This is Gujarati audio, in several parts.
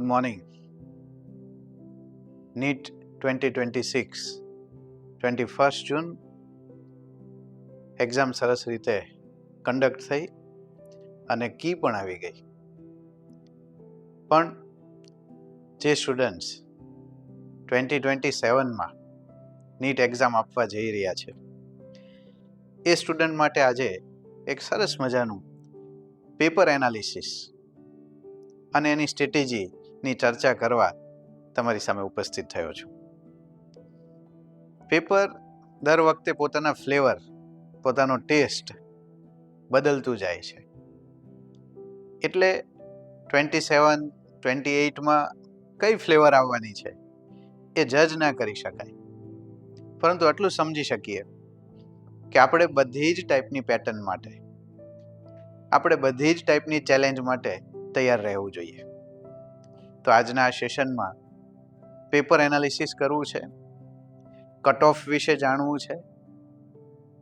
Good morning. નીટ 2026 21 જૂન એક્ઝામ સરસ રીતે કન્ડક્ટ થઈ અને કી પણ આવી ગઈ. પણ જે સ્ટુડન્ટ્સ 2027માં નીટ એક્ઝામ આપવા જઈ રહ્યા છે એ સ્ટુડન્ટ માટે આજે એક સરસ મજાનું પેપર એનાલિસિસ અને એની સ્ટ્રેટેજીની ચર્ચા કરવા તમારી સામે ઉપસ્થિત થયો છું. પેપર દર વખતે પોતાના ફ્લેવર, પોતાનો ટેસ્ટ બદલતું જાય છે. એટલે 27, 28માં કઈ ફ્લેવર આવવાની છે એ જજ ના કરી શકાય. પરંતુ આટલું સમજી શકીએ કે આપણે બધી જ ટાઈપની પેટર્ન માટે, આપણે બધી જ ટાઈપની ચેલેન્જ માટે તૈયાર રહેવું જોઈએ. તો આજના આ સેશનમાં પેપર એનાલિસિસ કરવું છે, કટ ઓફ વિશે જાણવું છે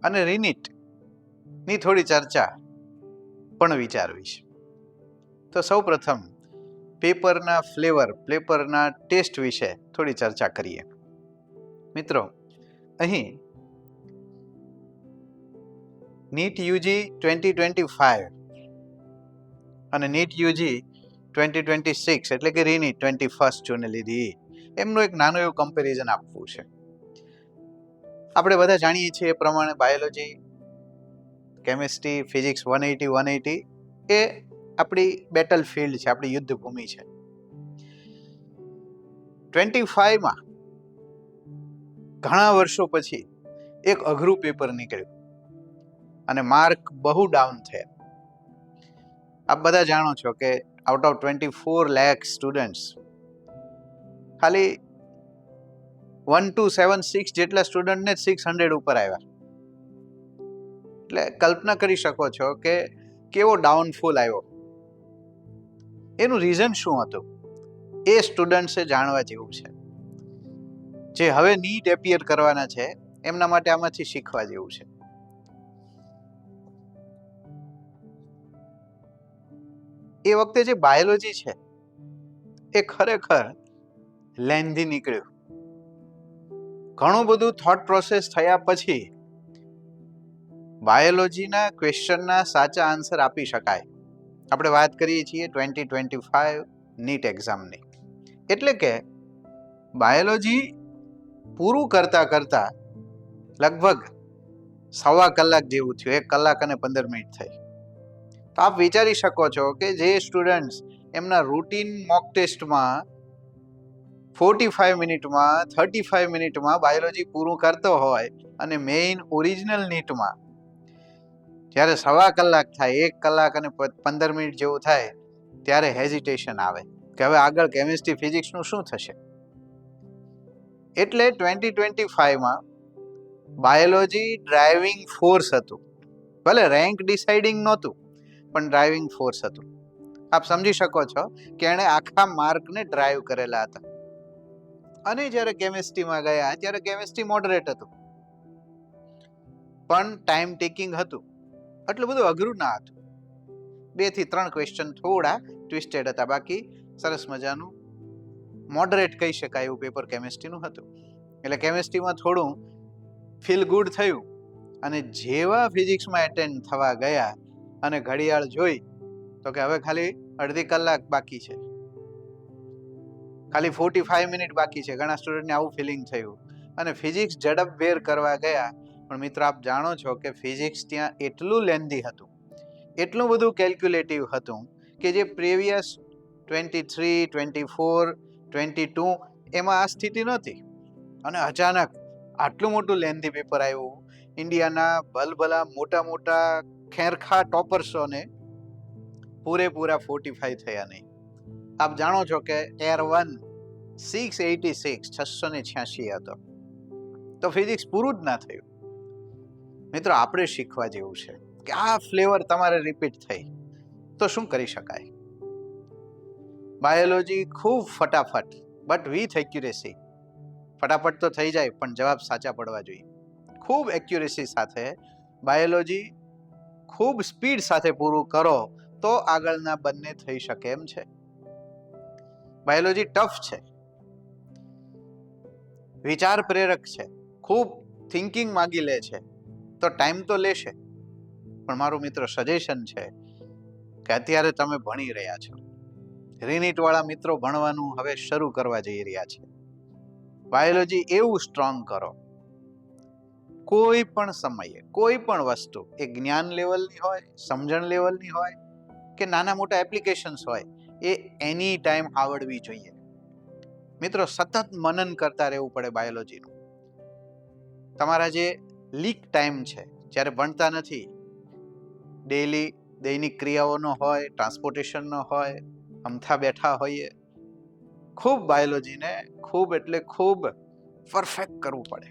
અને રીનીટની થોડી ચર્ચા પણ વિચારવી છે. તો સૌ પ્રથમ પેપરના ફ્લેવર, પેપરના ટેસ્ટ વિશે થોડી ચર્ચા કરીએ. મિત્રો, અહીં નીટ યુજી 2025 અને નીટ યુજી 2026 એટલે કે રીનીટ 21 જૂને લીધી, એમનું એક નાનું એવું કમ્પેરિઝન આપવું છે. આપણે બધા જાણીએ છીએ એ પ્રમાણે બાયોલોજી, કેમિસ્ટ્રી, ફિઝિક્સ 180 એ આપણી બેટલ ફિલ્ડ છે, આપણી યુદ્ધ ભૂમિ છે. 25માં ઘણા વર્ષો પછી એક અઘરું પેપર નીકળ્યું અને માર્ક બહુ ડાઉન થયા. આપ બધા જાણો છો કે આઉટ ઓફ 24 લાખ સ્ટુડન્ટ્સ ખાલી 1276 જેટલા સ્ટુડન્ટને 600 ઉપર આવ્યા. એટલે કલ્પના કરી શકો છો કે કેવો ડાઉનફોલ આવ્યો. એનું રીઝન શું હતું એ સ્ટુડન્ટ્સે જાણવા જેવું છે. જે હવે નીટ એપિયર કરવાના છે એમના માટે આમાંથી શીખવા જેવું છે. એ વખતે જે બાયોલોજી છે એ ખરેખર લેન્ધી નીકળ્યું. ઘણું બધું થોટ પ્રોસેસ થયા પછી બાયોલોજીના ક્વેશ્ચનના સાચા આન્સર આપી શકાય. આપણે વાત કરીએ છીએ 2025 નીટ એક્ઝામની. એટલે કે બાયોલોજી પૂરું કરતા કરતા લગભગ 1.25 કલાક જેવું થયું, 1 કલાક અને 15 મિનિટ થઈ. તો આપ વિચારી શકો છો કે જે સ્ટુડન્ટ્સ એમના રૂટીન મોક ટેસ્ટમાં 45 મિનિટમાં, 35 મિનિટમાં બાયોલોજી પૂરું કરતો હોય અને મેઇન ઓરિજિનલ નીટમાં જ્યારે 1.25 કલાક થાય, 1 કલાક અને 15 મિનિટ જેવું થાય ત્યારે હેઝિટેશન આવે કે હવે આગળ કેમિસ્ટ્રી, ફિઝિક્સનું શું થશે. એટલે 2025માં બાયોલોજી ડ્રાઇવિંગ ફોર્સ હતું. ભલે રેન્ક ડિસાઇડિંગ નહોતું, પણ ડ્રાઇવિંગ ફોર્સ હતું. આપ સમજી શકો છો કે એણે આખા માર્કને ડ્રાઈવ કરેલા હતા. અને જ્યારે કેમિસ્ટ્રીમાં ગયા ત્યારે કેમિસ્ટ્રી મોડરેટ હતું, પણ ટાઈમ ટેકિંગ હતું. એટલું બધું અઘરું ના હતું. 2 થી 3 ક્વેશ્ચન થોડા ટ્વિસ્ટેડ હતા, બાકી સરસ મજાનું મોડરેટ કહી શકાય એવું પેપર કેમિસ્ટ્રીનું હતું. એટલે કેમિસ્ટ્રીમાં થોડું ફીલ ગુડ થયું અને જેવા ફિઝિક્સમાં એટેન્ડ થવા ગયા અને ઘડિયાળ જોઈ તો કે હવે ખાલી અડધી કલાક બાકી છે, ખાલી 45 મિનિટ બાકી છે. ઘણા સ્ટુડન્ટને આવું ફિલિંગ થયું અને ફિઝિક્સ ઝડપભેર કરવા ગયા. પણ મિત્રો, આપ જાણો છો કે ફિઝિક્સ ત્યાં એટલું લેન્ધી હતું, એટલું બધું કેલ્ક્યુલેટિવ હતું કે જે પ્રીવિયસ 23, 24, 22 એમાં આ સ્થિતિ નહોતી. અને અચાનક આટલું મોટું લેન્ધી પેપર આવ્યું. ઇન્ડિયાના ભલભલા મોટા મોટા ખેરખા ટોપર્સોને પૂરેપૂરા 45 થયા નહીં. આપ જાણો છો કે એર 1 686 હતો. તો ફિઝિક્સ પૂરું જ ના થયું. મિત્રો, આપણે શીખવા જેવું છે કે આ ફ્લેવર તમારે રિપીટ થઈ તો શું કરી શકાય. બાયોલોજી ખૂબ ફટાફટ, બટ વિથ એક્યુરેસી. ફટાફટ તો થઈ જાય પણ જવાબ સાચા પડવા જોઈએ. ખૂબ એક્યુરેસી સાથે બાયોલોજી ખૂબ સ્પીડ સાથે પૂરું કરો તો આગળના બંને થઈ શકે એમ છે. બાયોલોજી ટફ છે, વિચાર પ્રેરક છે, ખૂબ થિંકિંગ માંગી લે છે, તો ટાઈમ તો લેશે. પણ મારું મિત્ર સજેશન છે કે અત્યારે તમે ભણી રહ્યા છો, રીનીટ વાળા મિત્રો ભણવાનું હવે શરૂ કરવા જઈ રહ્યા છે. બાયોલોજી એવું સ્ટ્રોંગ કરો, કોઈ પણ સમયે કોઈ પણ વસ્તુ એ જ્ઞાન લેવલની હોય, સમજણ લેવલની હોય કે નાના મોટા એપ્લિકેશન્સ હોય, એ એની ટાઈમ આવડવી જોઈએ. મિત્રો સતત મનન કરતા રહેવું પડે બાયોલોજીનું. તમારા જે લીક ટાઈમ છે, જ્યારે ભણતા નથી, ડેઈલી દૈનિક ક્રિયાઓનો હોય, ટ્રાન્સપોર્ટેશનનો હોય, અમથા બેઠા હોઈએ, ખૂબ બાયોલોજીને ખૂબ એટલે ખૂબ પરફેક્ટ કરવું પડે.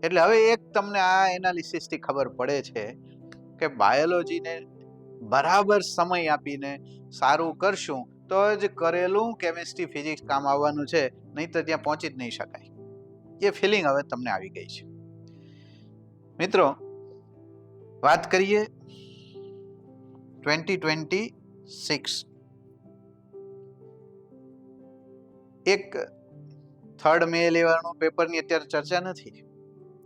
એટલે હવે એક તમને આ એનાલિસિસથી ખબર પડે છે કે બાયોલોજીને બરાબર સમય આપીને સારું કરશું તો જ કરેલું કેમિસ્ટ્રી ફિઝિક્સ કામ આવવાનું છે, નહીં તો ત્યાં પહોંચી જ નહીં શકાય. એ ફિલિંગ હવે તમને આવી ગઈ છે. મિત્રો વાત કરીએ 2026. એક 3rd મે લેવાનું પેપરની અત્યારે ચર્ચા નથી,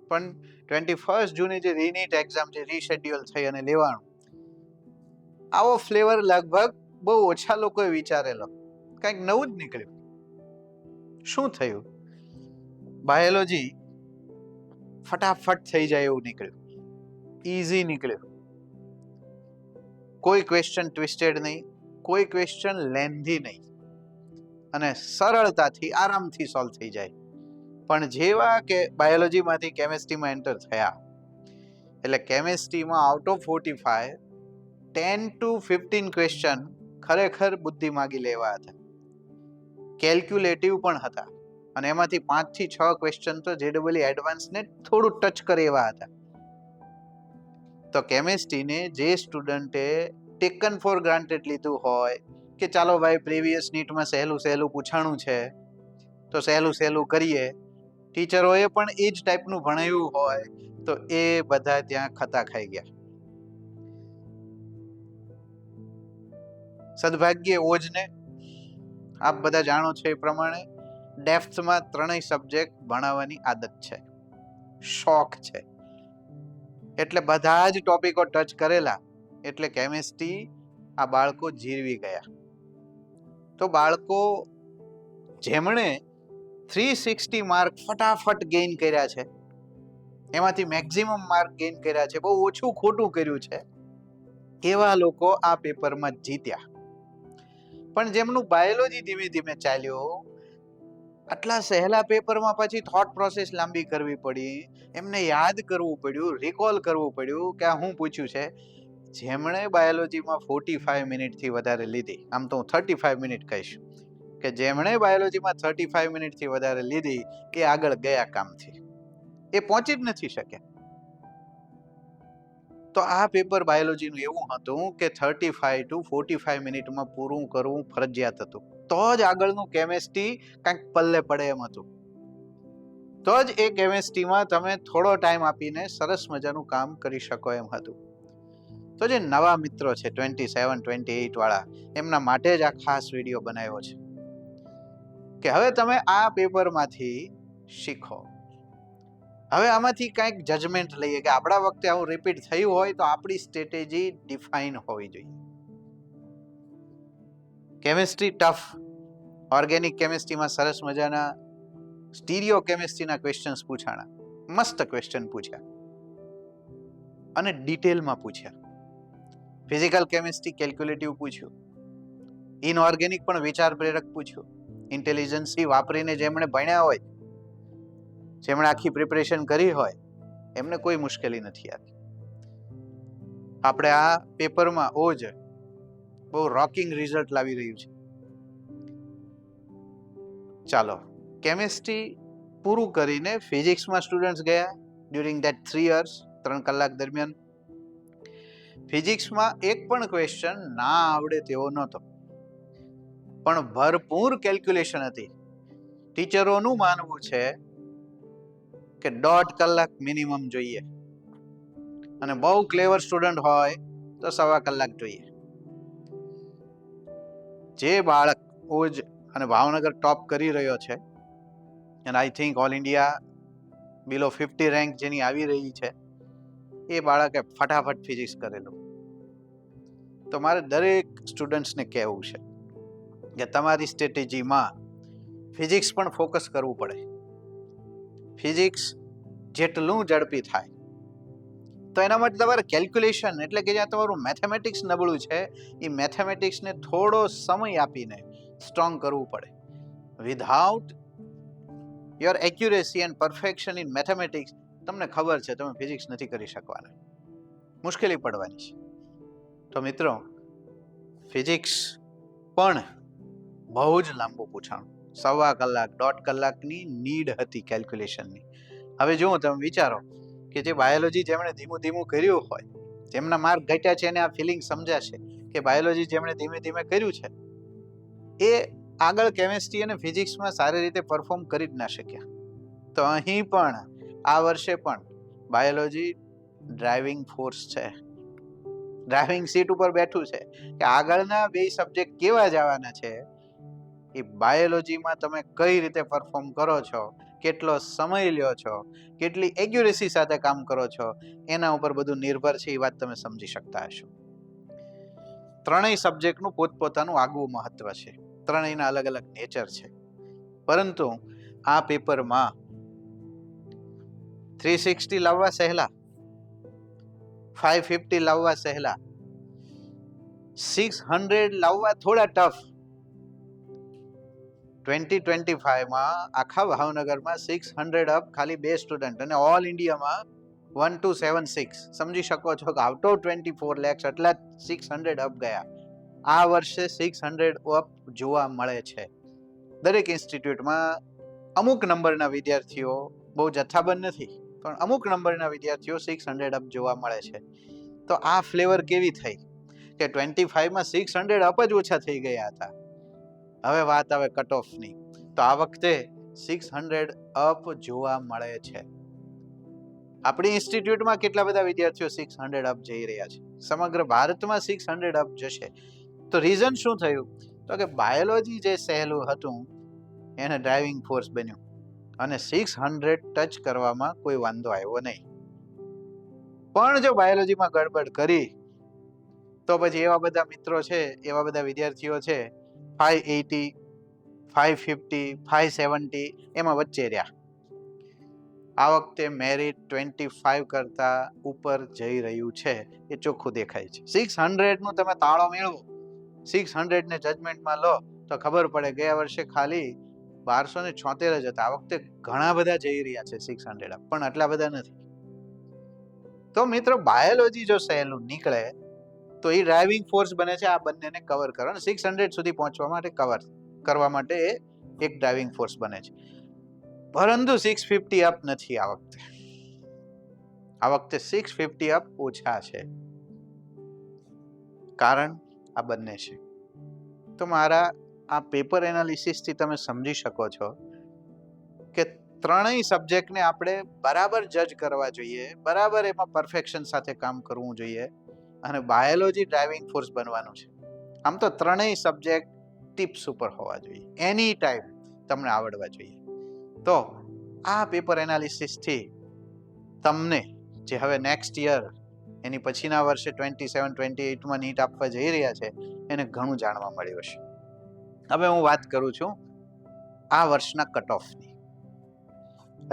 પણ 21 જૂને જે રીનીટ એક્ઝામ જે રીશેડ્યુલ થઈ અને લેવાનું, આવો ફ્લેવર લગભગ બહુ ઓછા લોકોએ વિચારેલો. કંઈક નવું જ નીકળ્યું. શું થયું? બાયોલોજી ફટાફટ થઈ જાય એવું નીકળ્યું, ઈઝી નીકળ્યું. કોઈ ક્વેશ્ચન ટ્વિસ્ટેડ નહીં, કોઈ ક્વેશ્ચન લેન્ધી નહીં, અને સરળતાથી આરામથી સોલ્વ થઈ જાય. પણ જેવા કે બાયોલોજીમાંથી કેમિસ્ટ્રીમાં એન્ટર થયા, એટલે કેમિસ્ટ્રીમાં આઉટ ઓફ 45 10 to 15 ક્વેશ્ચન ખરેખર બુદ્ધિ માગી લેવા હતા, કેલ્ક્યુલેટિવ પણ હતા, અને એમાંથી 5 થી 6 ક્વેશ્ચન તો જેડબલઈ એડવાન્સને થોડું ટચ કરે એવા હતા. તો કેમિસ્ટ્રીને જે સ્ટુડન્ટે ટેકન ફોર ગ્રાન્ટેડ લીધું હોય કે ચાલો ભાઈ પ્રીવિયસ નીટમાં સહેલું સહેલું પૂછાણું છે તો સહેલું સહેલું કરીએ, ટીચરોએ પણ એ જ ટાઈપનું ભણાવ્યું હોય, તો એ બધા ત્યાં ખતા ખાઈ ગયા. સદભાગ્યે ઓજને આપ બધા જાણો છો એ પ્રમાણે ડેપ્થમાં 3 સબ્જેક્ટ ભણાવવાની આદત છે, શોખ છે, એટલે બધા જ ટોપિકો ટચ કરેલા, એટલે કેમિસ્ટ્રી આ બાળકો જીરવી ગયા. તો બાળકો જેમણે 360 માર્ક ફટાફટ ગેઇન કર્યા છે, એમાંથી મેક્સિમમ માર્ક ગેઇન કર્યા છે, બહુ ઓછું ખોટું કર્યું છે, એવા લોકો આ પેપરમાં જીત્યા. પણ જેમનું બાયોલોજી ધીમે ધીમે ચાલ્યું, આટલા સહેલા પેપરમાં પછી થોટ પ્રોસેસ લાંબી કરવી પડી, એમને યાદ કરવું પડ્યું, રિકોલ કરવું પડ્યું કે આ હું પૂછ્યું છે. જેમણે બાયોલોજીમાં 45 મિનિટથી વધારે લીધી, આમ તો હું 35 મિનિટ કહીશ, કે જેમણે બાયોલોજીમાં 35 મિનિટથી વધારે લીધી એ આગળ ગયા કામથી, એ પહોંચી જ નથી શક્યા. તો આ પેપર બાયોલોજીનું એવું હતું કે 35 to 45 મિનિટમાં પૂરું કરવું ફરજિયાત હતું, તો જ આગળનું કેમિસ્ટ્રી કંઈક પલ્લે પડે એમ હતું, તો જ એ કેમિસ્ટ્રીમાં તમે થોડો ટાઈમ આપીને સરસ મજાનું કામ કરી શકો એમ હતું. તો જે નવા મિત્રો છે 27, 28 વાળા, એમના માટે જ આ ખાસ વિડીયો બનાવ્યો છે કે હવે તમે આ પેપરમાંથી શીખો. હવે આમાંથી કંઈક જજમેન્ટ લઈએ કે આપણા વખતે આવું રિપીટ થયું હોય તો આપણી સ્ટ્રેટેજી ડિફાઇન હોવી જોઈએ. કેમિસ્ટ્રી ટફ, ઓર્ગેનિક કેમિસ્ટ્રીમાં સરસ મજાના સ્ટીરિયો કેમિસ્ટ્રીના ક્વેશ્ચન્સ પૂછાણા, મસ્ત ક્વેશ્ચન પૂછ્યા અને ડિટેલમાં પૂછ્યા. ફિઝિકલ કેમિસ્ટ્રી કેલ્ક્યુલેટિવ પૂછ્યું, ઇનઓર્ગેનિક પણ વિચાર પ્રેરક પૂછ્યું. ઇન્ટેલિજન્સી વાપરીને જેમણે ભણ્યા હોય, જેમણે આખી પ્રિપરેશન કરી હોય, એમને કોઈ મુશ્કેલી નથી આવી. આપણે આ પેપરમાં ઓજ બહુ રોકિંગ રિઝલ્ટ લાવી રહ્યું છે. ચાલો, કેમિસ્ટ્રી પૂરું કરીને ફિઝિક્સમાં સ્ટુડન્ટ્સ ગયા ડ્યુરિંગ ધેટ 3 years, 3 કલાક દરમિયાન. ફિઝિક્સમાં એક પણ ક્વેશ્ચન ના આવડે તેવો નહોતો, પણ ભરપૂર કેલ્ક્યુલેશન હતી. ટીચરોનું માનવું છે કે 1.5 કલાક મિનિમમ જોઈએ, અને બહુ ક્લેવર સ્ટુડન્ટ હોય તો 1.25 કલાક જોઈએ. જે બાળક ઓજ અને ભાવનગર ટોપ કરી રહ્યો છે, અને I think all India below 50 rank જેની આવી રહી છે, એ બાળકે ફટાફટ ફિઝિક્સ કરેલું. તો મારે દરેક સ્ટુડન્ટ્સને કહેવું છે કે તમારી સ્ટ્રેટેજીમાં ફિઝિક્સ પણ ફોકસ કરવું પડે. ફિઝિક્સ જેટલું ઝડપી થાય તો એના માટે તમારે કેલ્ક્યુલેશન, એટલે કે જ્યાં તમારું મેથેમેટિક્સ નબળું છે, એ મેથેમેટિક્સને થોડો સમય આપીને સ્ટ્રોંગ કરવું પડે. Without your accuracy and perfection in mathematics, તમને ખબર છે તમે ફિઝિક્સ નથી કરી શકવાના, મુશ્કેલી પડવાની છે. તો મિત્રો, ફિઝિક્સ પણ બહુ જ લાંબુ પૂછાણું, 1.25 કલાક 1.5 કલાકની નીડ હતી કેલ્ક્યુલેશનની. હવે જુઓ, તમે વિચારો કે જે બાયોલોજી જેમણે ધીમું ધીમું કર્યું હોય, જેમના માર્ક ઘટ્યા છે, એને આ ફિલિંગ સમજાશે કે બાયોલોજી જેમણે ધીમે ધીમે કર્યું છે, એ આગળ કેમેસ્ટ્રી અને ફિઝિક્સમાં સારી રીતે પરફોર્મ કરી જ ના શક્યા. તો અહીં પણ આ વર્ષે પણ બાયોલોજી ડ્રાઇવિંગ ફોર્સ છે, ડ્રાઇવિંગ સીટ ઉપર બેઠું છે કે આગળના 2 સબ્જેક્ટ કેવા જવાના છે, એ બાયોલોજીમાં તમે કઈ રીતે પરફોર્મ કરો છો, કેટલો સમય લ્યો છો, કેટલી એક્યુરેસી સાથે કામ કરો છો, એના ઉપર બધું નિર્ભર છે. એ વાત તમે સમજી શકતા હશો. ત્રણેય સબ્જેક્ટનું પોતપોતાનું આગવું મહત્વ છે, ત્રણેયના અલગ અલગ નેચર છે. પરંતુ આ પેપરમાં 360 લાવવા સહેલા, 550 લાવવા સહેલા, 600 લાવવા થોડા ટફ. 2025માં આખા ભાવનગરમાં 600 અપ ખાલી 2 સ્ટુડન્ટ, અને ઓલ ઇન્ડિયામાં 1276. સમજી શકો છો કે આઉટ ઓફ 24 lakhs એટલા 600 અપ ગયા. આ વર્ષે 600 અપ જોવા મળે છે. દરેક ઇન્સ્ટિટ્યૂટમાં અમુક નંબરના વિદ્યાર્થીઓ, બહુ જથ્થાબંધ નથી, પણ અમુક નંબરના વિદ્યાર્થીઓ 600 અપ જોવા મળે છે. તો આ ફ્લેવર કેવી થઈ કે 25માં 600 અપ જ ઓછા થઈ ગયા હતા. હવે વાત આવે કટ ઓફની, તો આ વખતે 600 અપ જોવા મળે છે. આપણી ઇન્સ્ટિટ્યૂટમાં કેટલા બધા વિદ્યાર્થીઓ 600 અપ જઈ રહ્યા છે? સમગ્ર ભારતમાં 600 અપ જશે. તો રીઝન શું થયું? તો કે બાયોલોજી જે સહેલું હતું એને ડ્રાઇવિંગ ફોર્સ બન્યું, અને 600 ટચ કરવામાં કોઈ વાંધો આવ્યો નહીં. પણ જો બાયોલોજીમાં ગડબડ કરી તો પછી એવા બધા મિત્રો છે, એવા બધા વિદ્યાર્થીઓ છે 580, 550, 570 એમાં વચ્ચે રહ્યા. આ વખતે મેરિટ 25 કરતા ઉપર જઈ રહ્યું છે, એ ચોખ્ખું દેખાય છે. 600 નું તમે તાળો મેળવો, 600 ને જજમેન્ટમાં લો તો ખબર પડે. ગયા વર્ષે ખાલી 1276 જ હતા, આ વખતે ઘણા બધા જઈ રહ્યા છે 600 પણ આટલા બધા નથી. તો મિત્રો, બાયોલોજી જો સહેલું નીકળે તો એ ડ્રાઇવિંગ ફોર્સ બને છે આ બંનેને કવર કરો, અને 600 સુધી પહોંચવા માટે કવર કરવા માટે એ એક ડ્રાઇવિંગ ફોર્સ બને છે. પરંતુ 650 અપ નથી આ વખતે. આ વખતે 650 અપ ઓછા છે. કારણ આ બંને છે. તો મારા આ પેપર એનાલિસિસથી તમે સમજી શકો છો કે ત્રણેય સબ્જેક્ટને આપણે બરાબર જજ કરવા જોઈએ, બરાબર એમાં પરફેક્શન સાથે કામ કરવું જોઈએ, અને બાયોલોજી ડ્રાઇવિંગ ફોર્સ બનવાનું છે. આમ તો ત્રણેય સબ્જેક્ટ ટિપ્સ ઉપર હોવા જોઈએ, એની ટાઈમ તમને આવડવા જોઈએ. તો આ પેપર એનાલિસિસથી તમને જે હવે નેક્સ્ટ યર, એની પછીના વર્ષે 27-28માં નીટ આપવા જઈ રહ્યા છે, એને ઘણું જાણવા મળ્યું હશે. હવે હું વાત કરું છું આ વર્ષના કટ ઓફની.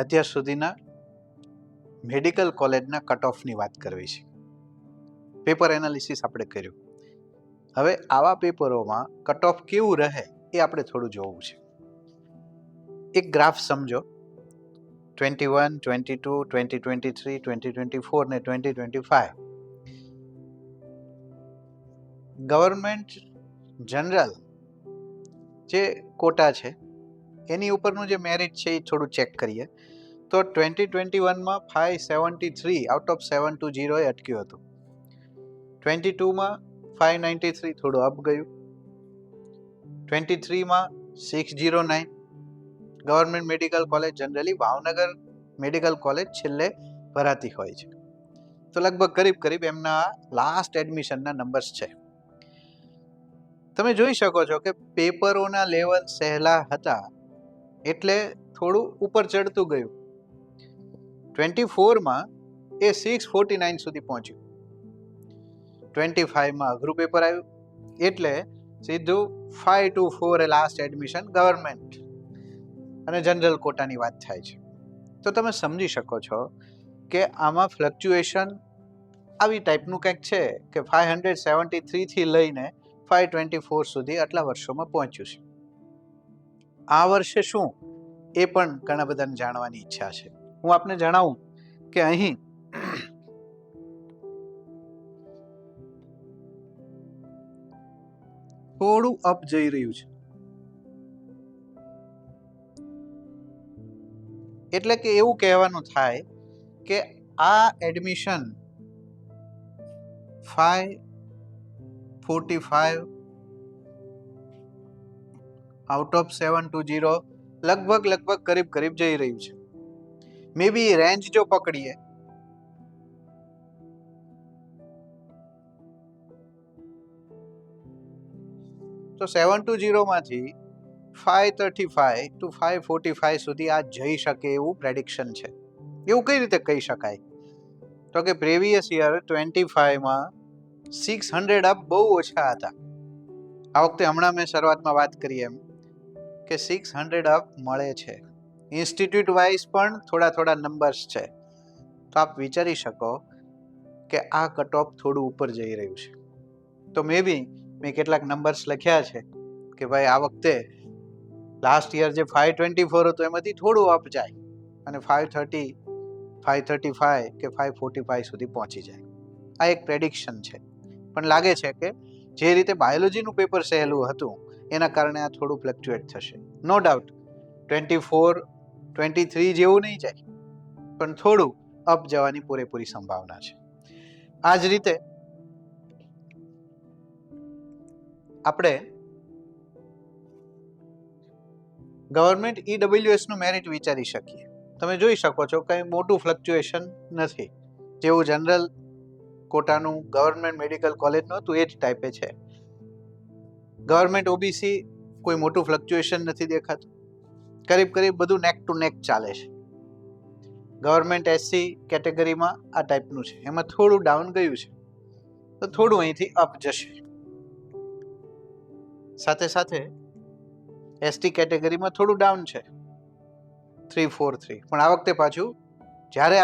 અત્યાર સુધીના મેડિકલ કોલેજના કટ ઓફની વાત કરવી છે. પેપર એનાલિસિસ આપણે કર્યું. હવે આવા પેપરોમાં કટ ઓફ કેવું રહે એ આપણે થોડું જોવું છે. એક ગ્રાફ સમજો, 21, 22, 2023, 2024 ને 2025. ગવર્મેન્ટ જનરલ જે કોટા છે એની ઉપરનું જે મેરિટ છે એ થોડું ચેક કરીએ. તો 2021માં 573 આઉટ ઓફ 720 એ અટક્યું હતું. 22માં 593 થોડું અપ ગયું. 23માં 609. Government medical college generally Bhavnagar medical college છેલ્લે ભરાતી હોય છે, તો લગભગ કરીબ એમના લાસ્ટ એડમિશનના નંબર્સ છે. તો તમે જોઈ શકો છો કે પેપરોના લેવલ સહેલા હતા એટલે થોડું ઉપર ચડતું ગયું. 24માં એ 649 સુધી પહોંચ્યું. 25માં અઘરું પેપર આવ્યું એટલે સીધું 524 એ લાસ્ટ એડમિશન ગવર્મેન્ટ અને જનરલ કોટાની વાત થાય છે. તો તમે સમજી શકો છો કે આમાં ફ્લક્ચ્યુએશન આવી ટાઈપનું કંઈક છે કે 573 થી લઈને 524 સુધી આટલા વર્ષોમાં પહોંચ્યું છે. આ વર્ષે શું એ પણ ઘણા બધાને જાણવાની ઈચ્છા છે. હું આપને જણાવું કે અહીં થોડું અપ જઈ રહ્યું છે. એટલે કે એવું કહેવાનું થાય કે આ એડમિશન 545 આઉટ ઓફ 720 લગભગ કરીબ જઈ રહ્યું છે. મે બી રેન્જ જો પકડીએ તો 720 માંથી 535 to 545 સુધી આ જઈ શકે એવું પ્રેડિક્શન છે. એવું કઈ રીતે કહી શકાય? તો કે પ્રીવિયસ યર 25માં 600 અપ બહુ ઓછા હતા. આ વખતે હમણાં મેં શરૂઆતમાં વાત કરી એમ કે 600 અપ મળે છે. ઇન્સ્ટિટ્યૂટ વાઇઝ પણ થોડા નંબર્સ છે. તો આપ વિચારી શકો કે આ કટ ઓફ થોડું ઉપર જઈ રહ્યું છે. તો મે બી મેં કેટલાક નંબર્સ લખ્યા છે કે ભાઈ આ વખતે લાસ્ટ યર જે 524 હતો એમાંથી થોડું અપ જાય અને 530, 535 કે 545 સુધી પહોંચી જાય. આ એક પ્રેડિક્શન છે. પણ લાગે છે કે જે રીતે બાયોલોજીનું પેપર સહેલું હતું એના કારણે આ થોડું ફ્લક્ચ્યુએટ થશે. નો ડાઉટ 24, 23 જેવું નહીં જાય પણ થોડું અપ જવાની પૂરેપૂરી સંભાવના છે. આ જ રીતે આપણે ગવર્મેન્ટ ઈડબ્લ્યુએસ નું મેરિટ વિચારી શકીએ. તમે જોઈ શકો છો કંઈ મોટું ફ્લક્ચ્યુએશન નથી. જેવું જનરલ કોટાનું ગવર્મેન્ટ મેડિકલ કોલેજનું હતું એ જ ટાઈપે છે. ગવર્મેન્ટ ઓબીસી કોઈ મોટું ફ્લક્ચ્યુએશન નથી દેખાતું. કરીબ બધું નેક ટુ નેક ચાલે છે. ગવર્મેન્ટ એસસી કેટેગરીમાં આ ટાઈપનું છે. એમાં થોડું ડાઉન ગયું છે તો થોડું અહીંથી અપ જશે. સાથે એસટી કેટેગરીમાં થોડું ડાઉન છે 343. પણ આ વખતે પાછું જ્યારે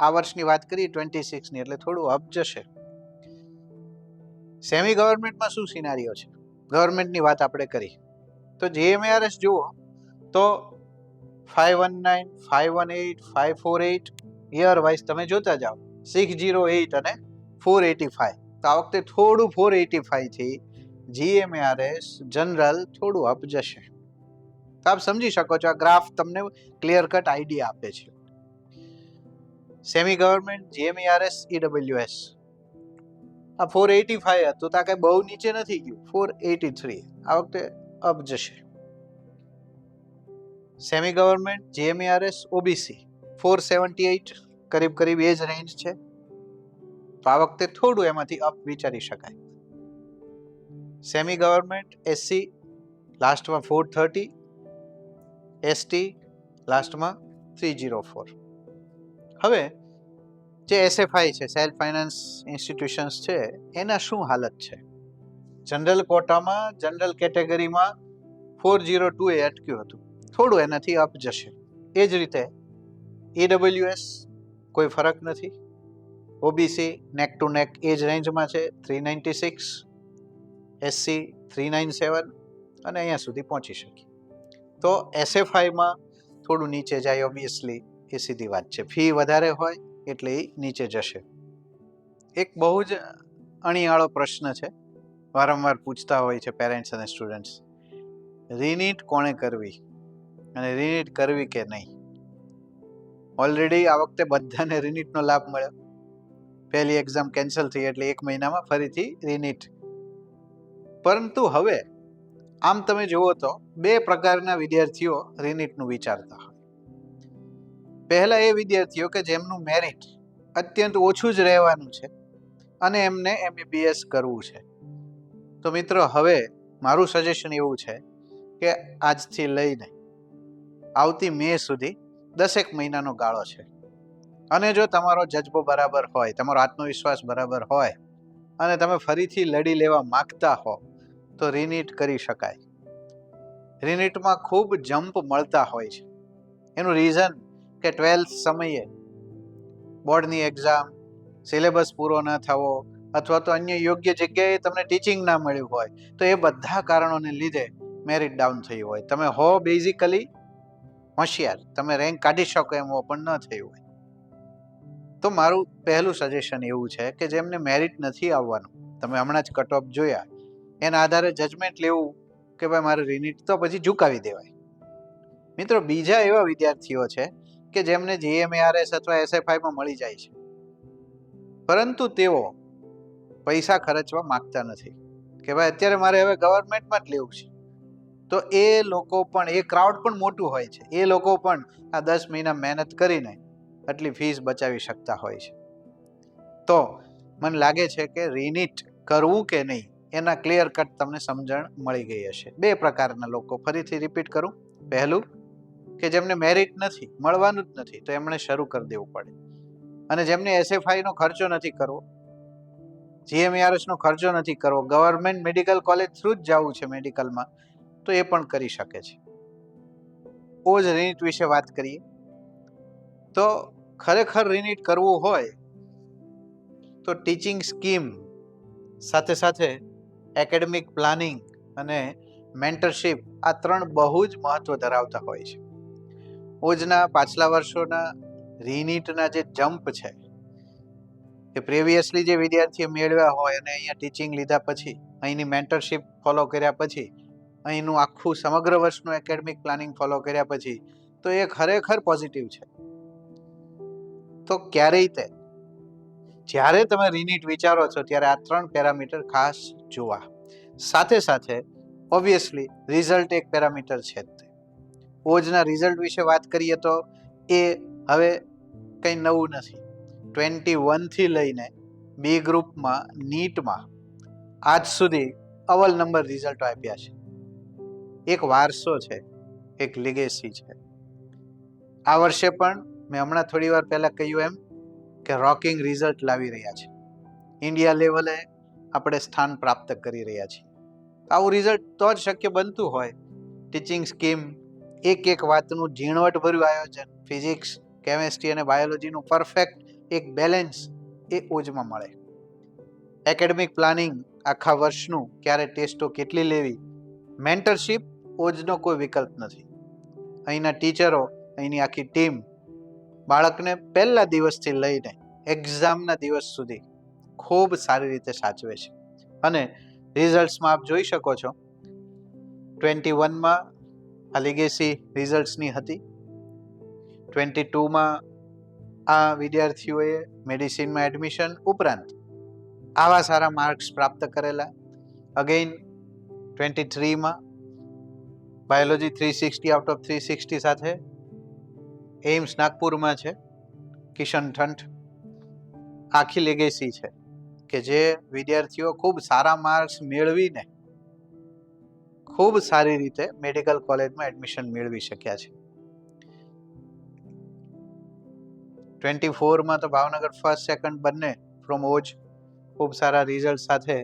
આ વર્ષની વાત કરીએ 26ની એટલે થોડું અપ જશે. સેમી ગવર્મેન્ટમાં શું સિનારીઓ છે? ગવર્મેન્ટની વાત આપણે કરી તો જીએમઆરએસ જુઓ તો 519, 518, 548 યર વાઇઝ તમે જોતા જાઓ 608 અને 485. તો આ વખતે થોડું 485 થી જીએમઆરએસ જનરલ થોડું અપ જશે. તો આપ સમજી શકો છો આ ગ્રાફ તમને ક્લિયર કટ આઈડિયા આપે છે. સેમી ગવર્મેન્ટ, જીએમઆરએસ, ઈડબ્લ્યુએસ આ 485 હતું તો આ કઈ બહુ નીચે નથી ગયું. 483 આ વખતે અપ જશે. સેમી ગવર્મેન્ટ, જીએમઆરએસ, ઓબીસી 478 કરીબ એ જ રેન્જ છે. તો આ વખતે થોડું એમાંથી અપ વિચારી શકાય. સેમી ગવર્મેન્ટ, એસસી લાસ્ટમાં 430, એસટી લાસ્ટમાં 304. હવે જે એસએફઆઈ છે, સેલ્ફ ફાઇનાન્સ ઇન્સ્ટિટ્યુશન્સ છે, એના શું હાલત છે? જનરલ કોટામાં જનરલ કેટેગરીમાં 402 એ અટક્યું હતું. થોડું એનાથી અપ જશે. એ જ રીતે ઈડબ્લ્યુએસ કોઈ ફરક નથી. ઓબીસી નેક ટુ નેક એ જ રેન્જમાં છે 396, એસસી 397 અને અહીંયા સુધી પહોંચી શકી. તો એસએફઆઈમાં થોડું નીચે જાય ઓબ્વિયસલી, એ સીધી વાત છે. ફી વધારે હોય એટલે એ નીચે જશે. એક બહુ જ અણીયાળો પ્રશ્ન છે, વારંવાર પૂછતા હોય છે પેરેન્ટ્સ અને સ્ટુડન્ટ્સ. રીનીટ કોણે કરવી અને રીનીટ કરવી કે નહીં? ઓલરેડી આ વખતે બધાને રીનીટનો લાભ મળ્યો. પહેલી એક્ઝામ કેન્સલ થઈ એટલે 1 મહિનામાં ફરીથી રીનીટ. પરંતુ હવે આમ તમે જુઓ તો 2 પ્રકારના વિદ્યાર્થીઓ રીનીટનું વિચારતા હોય. પહેલા એ વિદ્યાર્થીઓ કે જેમનું મેરિટ અત્યંત ઓછું જ રહેવાનું છે અને એમને એમબીબીએસ કરવું છે. તો મિત્રો હવે મારું સજેશન એવું છે કે આજથી લઈને આવતી મે સુધી 10 મહિનાનો ગાળો છે, અને જો તમારો જજ્બો બરાબર હોય, તમારો આત્મવિશ્વાસ બરાબર હોય અને તમે ફરીથી લડી લેવા માંગતા હો તો રિનીટ કરી શકાય. રિનીટમાં ખૂબ જમ્પ મળતા હોય છે. એનું રીઝન કે 12th સમયે બોર્ડની એક્ઝામ, સિલેબસ પૂરો ન થવો અથવા તો અન્ય યોગ્ય જગ્યાએ તમને ટીચિંગ ના મળ્યું હોય, તો એ બધા કારણોને લીધે મેરિટ ડાઉન થયું હોય. તમે હો બેઝિકલી હોશિયાર, તમે રેન્ક કાઢી શકો એમ પણ ન થયું હોય. તો મારું પહેલું સજેશન એવું છે કે જેમને મેરિટ નથી આવવાનું, તમે હમણાં જ કટ ઓફ જોયા, એના આધારે જજમેન્ટ લેવું કે ભાઈ મારે રિનીટ તો પછી ઝુકાવી દેવાય. મિત્રો, બીજા એવા વિદ્યાર્થીઓ છે કે જેમને જીએમઆરએસ અથવા એસએફઆઈમાં મળી જાય છે, પરંતુ તેઓ પૈસા ખર્ચવા માંગતા નથી કે ભાઈ અત્યારે મારે હવે ગવર્મેન્ટમાં જ લેવું છે. તો એ લોકો પણ, એ ક્રાઉડ પણ મોટું હોય છે, એ લોકો પણ આ 10 મહિના મહેનત કરીને આટલી ફીસ બચાવી શકતા હોય છે. તો મને લાગે છે કે રિનીટ કરવું કે નહીં એના ક્લિયર કટ તમને સમજણ મળી ગઈ હશે. બે પ્રકારના લોકો, ફરીથી રિપીટ કરું. પહેલું કે જેમને મેરિટ નથી, મળવાનું જ નથી, તો એમણે શરૂ કરી દેવું પડે. અને જેમને એસએફઆઈ નો ખર્ચો નથી કરવો, જીએમઆરએસ નો ખર્ચો નથી કરવો, ગવર્મેન્ટ મેડિકલ કોલેજ થ્રુ જ જવું છે મેડિકલમાં, તો એ પણ કરી શકે છે. ઓજ રિનીટ વિશે વાત કરીએ તો ખરેખર રિનીટ કરવું હોય તો ટીચિંગ સ્કીમ સાથે સાથે એકેડેમિક પ્લાનિંગ અને મેન્ટરશિપ, આ 3 બહુ જ મહત્વ ધરાવતા હોય છે. ઓજના પાછલા વર્ષોના રિનીટના જે જમ્પ છે કે પ્રીવિયસલી જે વિદ્યાર્થીઓ મેળવ્યા હોય અને અહીંયા ટીચિંગ લીધા પછી, અહીંની મેન્ટરશિપ ફોલો કર્યા પછી, અહીંનું આખું સમગ્ર વર્ષનું એકેડેમિક પ્લાનિંગ ફોલો કર્યા પછી, તો એ ખરેખર પોઝિટિવ છે. તો ક્યારેય તે જ્યારે તમે રિનીટ વિચારો છો ત્યારે આ 3 પેરામીટર ખાસ જોવા. સાથે સાથે ઓબ્વિયસલી રિઝલ્ટ એક પેરામીટર છે જ. ઓજના રિઝલ્ટ વિશે વાત કરીએ તો એ હવે કંઈ નવું નથી. 21 થી લઈને બી ગ્રુપમાં નીટમાં આજ સુધી અવ્વલ નંબર રિઝલ્ટો આપ્યા છે. એક વારસો છે, એક લીગેસી છે. આ વર્ષે પણ મેં હમણાં થોડી વાર પહેલા કહ્યું એમ કે રોકિંગ રિઝલ્ટ લાવી રહ્યા છે. ઇન્ડિયા લેવલે આપણે સ્થાન પ્રાપ્ત કરી રહ્યા છીએ. આવું રિઝલ્ટ તો જ શક્ય બનતું હોય. ટીચિંગ સ્કીમ, એક વાતનું ઝીણવટભર્યું આયોજન, ફિઝિક્સ, કેમેસ્ટ્રી અને બાયોલોજીનું પરફેક્ટ એક બેલેન્સ એ ઓજમાં મળે. એકેડેમિક પ્લાનિંગ, આખા વર્ષનું ક્યારે ટેસ્ટો કેટલી લેવી, મેન્ટરશિપ ઓજનો કોઈ વિકલ્પ નથી. અહીંના ટીચરો, અહીંની આખી ટીમ બાળકને પહેલા દિવસથી લઈને એક્ઝામના દિવસ સુધી ખૂબ સારી રીતે સાચવે છે. અને રિઝલ્ટ્સમાં આપ જોઈ શકો છો, 21માં આ લીગેસી રિઝલ્ટ્સની હતી. 22માં આ વિદ્યાર્થીઓએ મેડિસિનમાં એડમિશન ઉપરાંત આવા સારા માર્ક્સ પ્રાપ્ત કરેલા. અગેઇન 23માં બાયોલોજી 360 આઉટ ઓફ 360 સાથે એમ્સ નાગપુરમાં છે, કિશન ઠંઠ. આખી લેગેસી છે કે જે વિદ્યાર્થીઓ ખૂબ સારા માર્ક્સ મેળવીને ખૂબ સારી રીતે મેડિકલ કોલેજમાં એડમિશન મેળવી શક્યા છે. 24માં તો ભાવનગર ફર્સ્ટ સેકન્ડ બંને ફ્રોમ ઓજ ખૂબ સારા રિઝલ્ટ સાથે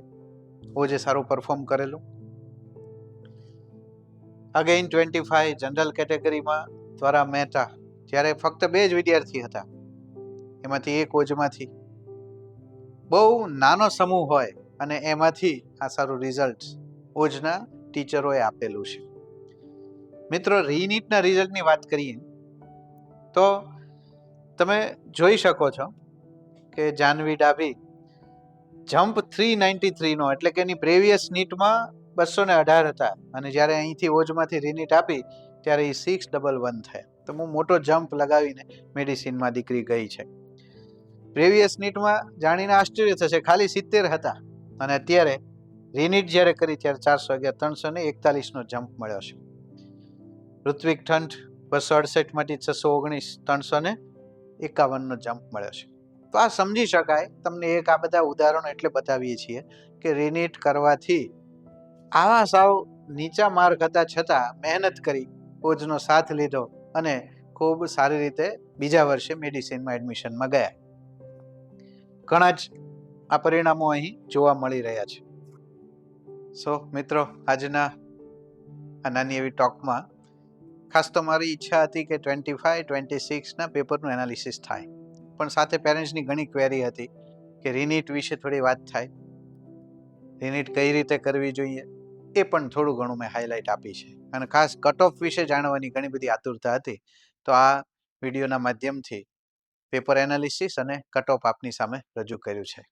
ઓજે સારું પરફોર્મ કરેલું. અગેઇન 25 જનરલ કેટેગરીમાં દ્વારા મહેતા, જ્યારે ફક્ત 2 જ વિદ્યાર્થી હતા, એમાંથી એક ઓજમાંથી. બહુ નાનો સમૂહ હોય અને એમાંથી આ સારું રિઝલ્ટ ઓજના ટીચરોએ આપેલું છે. મિત્રો, રીનીટના રિઝલ્ટની વાત કરીએ તો તમે જોઈ શકો છો કે જાનવી ડાભી જમ્પ 393 નો, એટલે કે એની પ્રીવિયસ નીટમાં 218 હતા અને જ્યારે અહીંથી ઓજમાંથી રિનીટ આપી ત્યારે એ 611 થયા. તો બહુ મોટો જમ્પ લગાવીને મેડિસિનમાં દીકરી ગઈ છે. પ્રીવિયસ નીટમાં જાણીને આશ્ચર્ય થશે, ખાલી 70 હતા અને અત્યારે રિનીટ જ્યારે કરી ત્યારે 411, 341 નો જમ્પ મળ્યો છે. ઋત્વિક ઠંઠ 268 માંથી 619, 351 નો જમ્પ મળ્યો છે. તો આ સમજી શકાય. તમને આ બધા ઉદાહરણો એટલે બતાવીએ છીએ કે રિનીટ કરવાથી આવા સાવ નીચા માર્ક હતા છતાં મહેનત કરી, કોચનો સાથ લીધો અને ખૂબ સારી રીતે બીજા વર્ષે મેડિસિનમાં એડમિશનમાં ગયા. ઘણા જ આ પરિણામો અહીં જોવા મળી રહ્યા છે. સો મિત્રો, આજના આ નાની એવી ટોકમાં ખાસ તો મારી ઈચ્છા હતી કે 25, 26ના પેપરનું એનાલિસિસ થાય, પણ સાથે પેરેન્ટ્સની ઘણી ક્વેરી હતી કે રીનીટ વિશે થોડી વાત થાય, રીનીટ કઈ રીતે કરવી જોઈએ, એ પણ થોડું ઘણું મેં હાઇલાઇટ આપી છે. અને ખાસ કટ ઓફ વિશે જાણવાની ઘણી બધી આતુરતા હતી, તો આ વિડીયોના માધ્યમથી પેપર એનાલિસિસ અને કટ ઓફ આપની સામે રજૂ કર્યું છે.